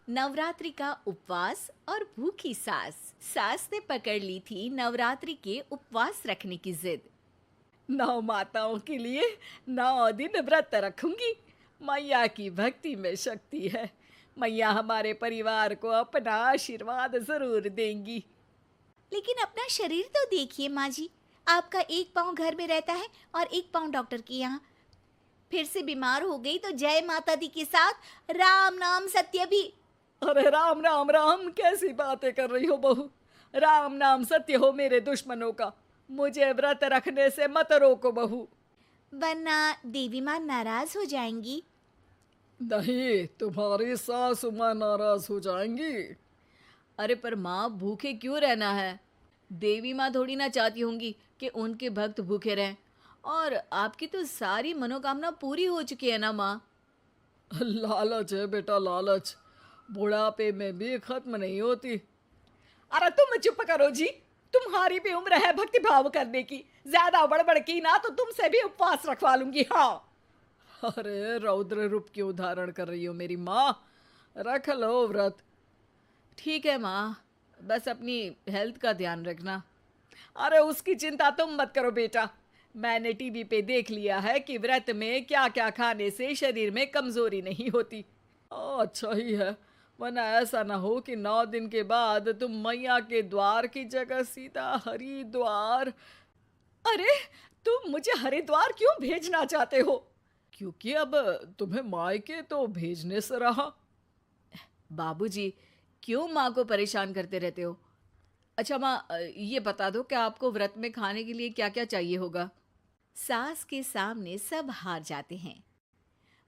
नवरात्रि का उपवास और भूखी सास। सास ने पकड़ ली थी नवरात्रि के उपवास रखने की जिद। 9 माताओं के लिए 9 दिन व्रत रखूंगी। मैया की भक्ति में शक्ति है। मैया हमारे परिवार को अपना आशीर्वाद जरूर देंगी। लेकिन अपना शरीर तो देखिए माँ जी, आपका एक पाँव घर में रहता है और एक पाँव डॉक्टर के यहाँ। फिर से बीमार हो गई तो जय माता दी के साथ राम नाम सत्य भी। अरे राम राम राम, कैसी बातें कर रही हो बहू। राम नाम सत्य हो मेरे दुश्मनों का। मुझे व्रत रखने से मत रोको बहू। वरना देवी माँ नाराज हो जाएंगी। नहीं, तुम्हारी सासू माँ नाराज हो जाएंगी। अरे पर माँ, भूखे क्यों रहना है? देवी माँ थोड़ी ना चाहती होंगी कि उनके भक्त भूखे रहें। और आपकी तो सारी मनोकामना पूरी हो चुकी है ना माँ। लालच है बेटा, लालच बुढ़ापे में भी खत्म नहीं होती। अरे तुम चुप करो जी। तुम्हारी भी उम्र है भक्ति भाव करने की। ज्यादा बड़बड़ की ना तो तुमसे भी उपवास रखवा लूंगी। हाँ। अरे रौद्र रूप क्यों धारण कर रही हो मेरी माँ। रख लो व्रत। ठीक है माँ, बस अपनी हेल्थ का ध्यान रखना। अरे उसकी चिंता तुम मत करो बेटा। मैंने टीवी पे देख लिया है कि व्रत में क्या क्या खाने से शरीर में कमजोरी नहीं होती। अच्छा ही है, वरना ऐसा ना हो कि 9 दिन के बाद तुम मैया के द्वार की जगह सीधा हरिद्वार। अरे तुम मुझे हरिद्वार क्यों भेजना चाहते हो? क्योंकि अब तुम्हें मायके तो भेजने से रहा। बाबूजी, क्यों माँ को परेशान करते रहते हो? अच्छा माँ, ये बता दो कि आपको व्रत में खाने के लिए क्या क्या चाहिए होगा। सास के सामने सब हार जाते हैं।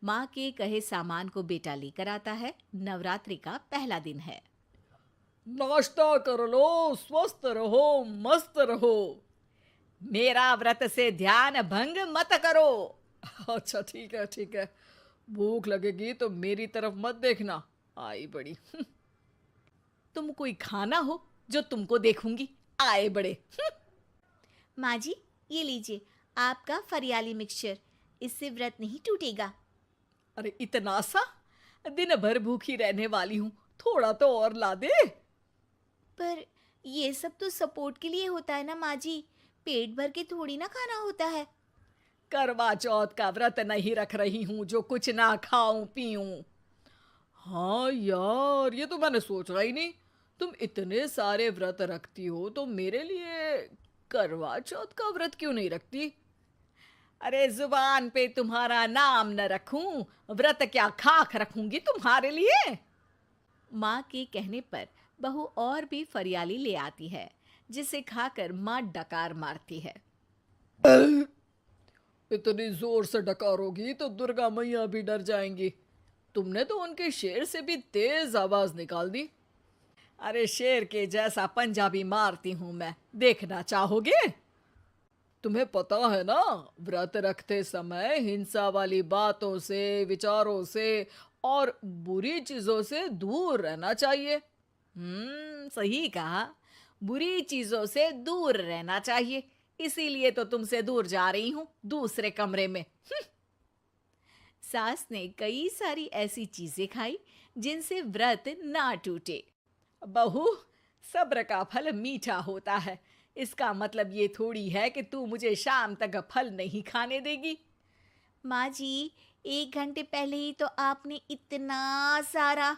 माँ के कहे सामान को बेटा लेकर आता है। नवरात्रि का पहला दिन है। नाश्ता कर लो, स्वस्थ रहो, मस्त रहो। मेरा व्रत से ध्यान भंग मत करो। अच्छा ठीक है ठीक है। भूख लगेगी तो मेरी तरफ मत देखना। आई बड़ी। तुम कोई खाना हो जो तुमको देखूंगी। आए बड़े। माँ जी, ये लीजिए आपका फरियाली मिक्सचर। इससे व्रत नहीं टूटेगा। अरे इतना सा? दिन भर भूखी रहने वाली हूं, थोड़ा तो और ला दे। पर ये सब तो सपोर्ट के लिए होता है ना माँ जी, पेट भर के थोड़ी ना खाना होता है। करवा चौथ का व्रत नहीं रख रही हूं जो कुछ ना खाऊं पीऊं। हाँ यार, ये तो मैंने सोचा ही नहीं। तुम इतने सारे व्रत रखती हो तो मेरे लिए करवा चौथ का व्रत क्यों नहीं रखती? अरे जुबान पे तुम्हारा नाम न रखूं, व्रत क्या खाक रखूंगी तुम्हारे लिए। माँ के कहने पर बहू और भी फरियाली ले आती है, जिसे खाकर माँ डकार मारती है। इतनी जोर से डकारोगी तो दुर्गा मैया भी डर जाएंगी। तुमने तो उनके शेर से भी तेज आवाज निकाल दी। अरे शेर के जैसा पंजाबी मारती हूं मैं, देखना चाहोगे? तुम्हें पता है ना, व्रत रखते समय हिंसा वाली बातों से, विचारों से और बुरी चीजों से दूर रहना चाहिए। सही कहा। बुरी चीजों से दूर रहना चाहिए। इसीलिए तो तुमसे दूर जा रही हूं, दूसरे कमरे में। सास ने कई सारी ऐसी चीजें खाई जिनसे व्रत ना टूटे। बहू, सब्र का फल मीठा होता है। इसका मतलब ये थोड़ी है कि तू मुझे शाम तक फल नहीं खाने देगी। माँ जी, 1 घंटे पहले ही तो आपने इतना सारा।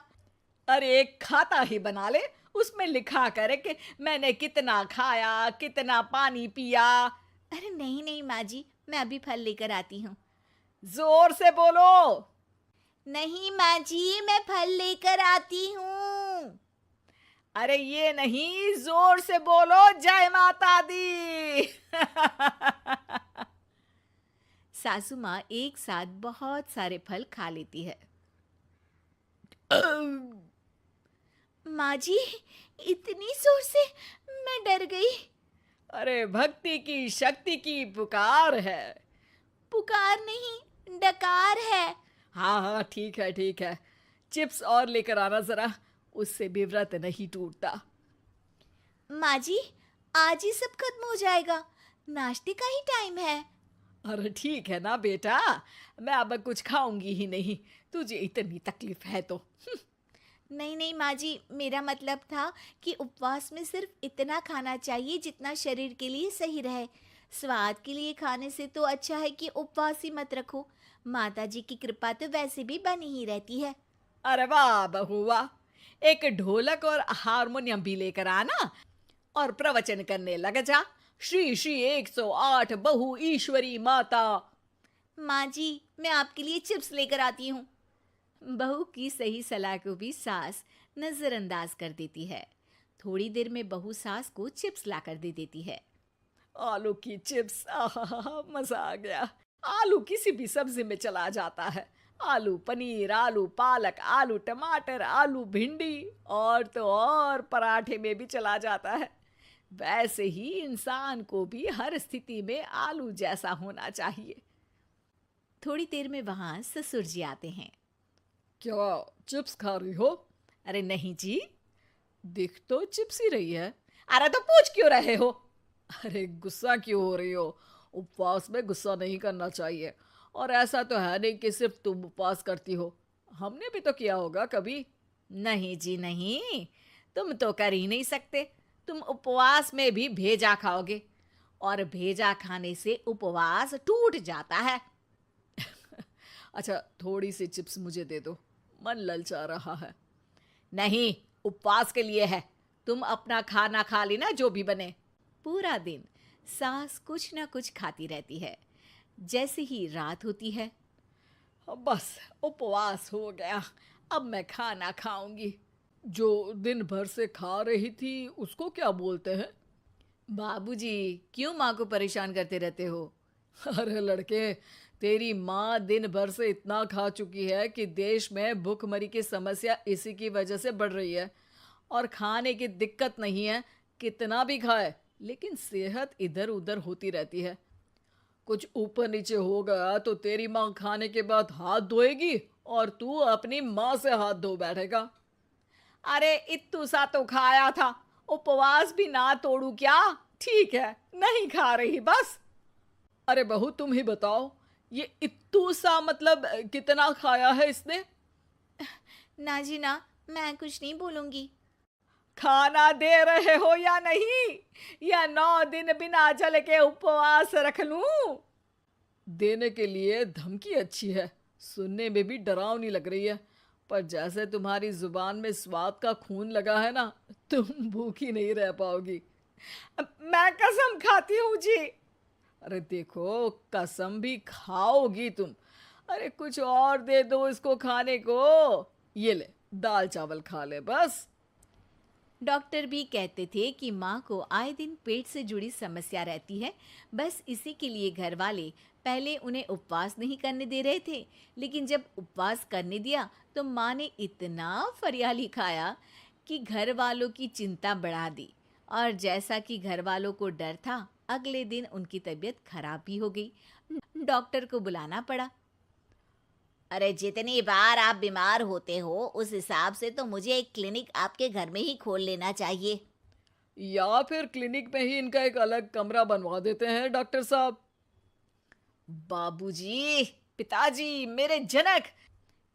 अरे एक खाता ही बना ले, उसमें लिखा करे कि मैंने कितना खाया, कितना पानी पिया। अरे नहीं नहीं माँ जी, मैं अभी फल लेकर आती हूँ। जोर से बोलो। नहीं माँ जी, मैं फल लेकर आती हूँ। अरे ये नहीं, जोर से बोलो, जय माता दी। सासू माँ एक साथ बहुत सारे फल खा लेती है। माँ जी, इतनी जोर से मैं डर गई। अरे भक्ति की शक्ति की पुकार है। पुकार नहीं, डकार है। हाँ हाँ ठीक है ठीक है। चिप्स और लेकर आना जरा, उससे भी व्रत नहीं टूटता। माँ जी, आज ही सब खत्म हो जाएगा, नाश्ते का ही टाइम है। अरे ठीक है ना बेटा, मैं अब कुछ खाऊंगी ही नहीं, तुझे इतनी तकलीफ है तो। नहीं नहीं माँ जी, मेरा मतलब था कि उपवास में सिर्फ इतना खाना चाहिए जितना शरीर के लिए सही रहे। स्वाद के लिए खाने से तो अच्छा है कि उपवास ही मत रखो। माता जी की कृपा तो वैसे भी बनी ही रहती है। अरे वाह बहू वाह, एक ढोलक और हारमोनियम भी लेकर आना और प्रवचन करने लग जा। श्री श्री 108 बहु ईश्वरी माता। माँ जी, मैं आपके लिए चिप्स लेकर आती हूँ। बहू की सही सलाह को भी सास नजरअंदाज कर देती है। थोड़ी देर में बहू सास को चिप्स लाकर दे देती है। आलू की चिप्स, आहा मजा आ गया। आलू किसी भी सब्जी में चला जाता है। आलू पनीर, आलू पालक, आलू टमाटर, आलू भिंडी और तो और पराठे में भी चला जाता है। वैसे ही इंसान को भी हर स्थिति में आलू जैसा होना चाहिए। थोड़ी देर में वहां ससुर जी आते हैं। क्या चिप्स खा रही हो? अरे नहीं जी, दिख तो चिप्स ही रही है। अरे तो पूछ क्यों रहे हो? अरे गुस्सा क्यों हो रही हो? उपवास में गुस्सा नहीं करना चाहिए। और ऐसा तो है नहीं कि सिर्फ तुम उपवास करती हो, हमने भी तो किया होगा कभी। नहीं जी नहीं, तुम तो कर ही नहीं सकते। तुम उपवास में भी भेजा खाओगे और भेजा खाने से उपवास टूट जाता है। अच्छा थोड़ी सी चिप्स मुझे दे दो, मन ललचा रहा है। नहीं, उपवास के लिए है। तुम अपना खाना खा लेना जो भी बने। पूरा दिन सास कुछ ना कुछ खाती रहती है। जैसे ही रात होती है, अब बस उपवास हो गया, अब मैं खाना खाऊंगी। जो दिन भर से खा रही थी उसको क्या बोलते हैं? बाबूजी क्यों माँ को परेशान करते रहते हो? अरे लड़के, तेरी माँ दिन भर से इतना खा चुकी है कि देश में भूखमरी की समस्या इसी की वजह से बढ़ रही है। और खाने की दिक्कत नहीं है, कितना भी खाए लेकिन सेहत इधर उधर होती रहती है। कुछ ऊपर नीचे हो गया तो तेरी माँ खाने के बाद हाथ धोएगी और तू अपनी माँ से हाथ धो बैठेगा। अरे इत्तू सा तो खाया था, उपवास भी ना तोड़ू क्या? ठीक है, नहीं खा रही बस। अरे बहू तुम ही बताओ, ये इत्तू सा मतलब कितना खाया है इसने? ना जी ना, मैं कुछ नहीं बोलूंगी। खाना दे रहे हो या नहीं, या 9 दिन बिना जल के उपवास रख लूं? देने के लिए धमकी अच्छी है, सुनने में भी डरावनी लग रही है। पर जैसे तुम्हारी जुबान में स्वाद का खून लगा है ना, तुम भूखी नहीं रह पाओगी। मैं कसम खाती हूँ जी। अरे देखो, कसम भी खाओगी तुम। अरे कुछ और दे दो इसको खाने को। ये ले, दाल चावल खा ले बस। डॉक्टर भी कहते थे कि माँ को आए दिन पेट से जुड़ी समस्या रहती है। बस इसी के लिए घर वाले पहले उन्हें उपवास नहीं करने दे रहे थे, लेकिन जब उपवास करने दिया तो माँ ने इतना फरियाली खाया कि घर वालों की चिंता बढ़ा दी। और जैसा कि घर वालों को डर था, अगले दिन उनकी तबीयत खराब भी हो गई। डॉक्टर को बुलाना पड़ा। अरे जितनी बार आप बीमार होते हो उस हिसाब से तो मुझे एक क्लिनिक आपके घर में ही खोल लेना चाहिए। या फिर क्लिनिक में ही इनका एक अलग कमरा बनवा देते हैं डॉक्टर साहब। बाबूजी, पिताजी, मेरे जनक,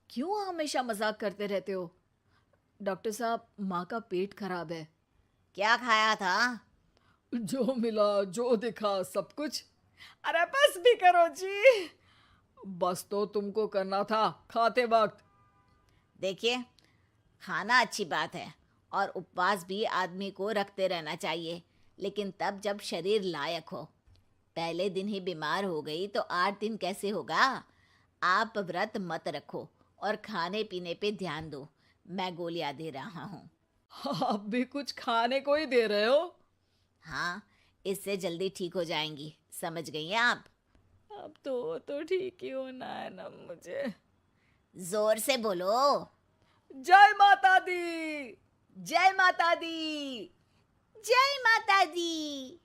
क्यों हमेशा मजाक करते रहते हो? डॉक्टर साहब, माँ का पेट खराब है। क्या खाया था? जो मिला जो दिखा सब कुछ। अरे बस भी करो जी। बस तो तुमको करना था खाते वक्त। देखिए, खाना अच्छी बात है और उपवास भी आदमी को रखते रहना चाहिए, लेकिन तब जब शरीर लायक हो। पहले दिन ही बीमार हो गई तो 8 दिन कैसे होगा? आप व्रत मत रखो और खाने पीने पे ध्यान दो। मैं गोलियां दे रहा हूँ। आप भी कुछ खाने को ही दे रहे हो? हाँ, इससे जल्दी ठीक हो जाएंगी, समझ गई हैं आप? अब तो ठीक ही होना है ना मुझे। जोर से बोलो। जय माता दी। जय माता दी। जय माता दी।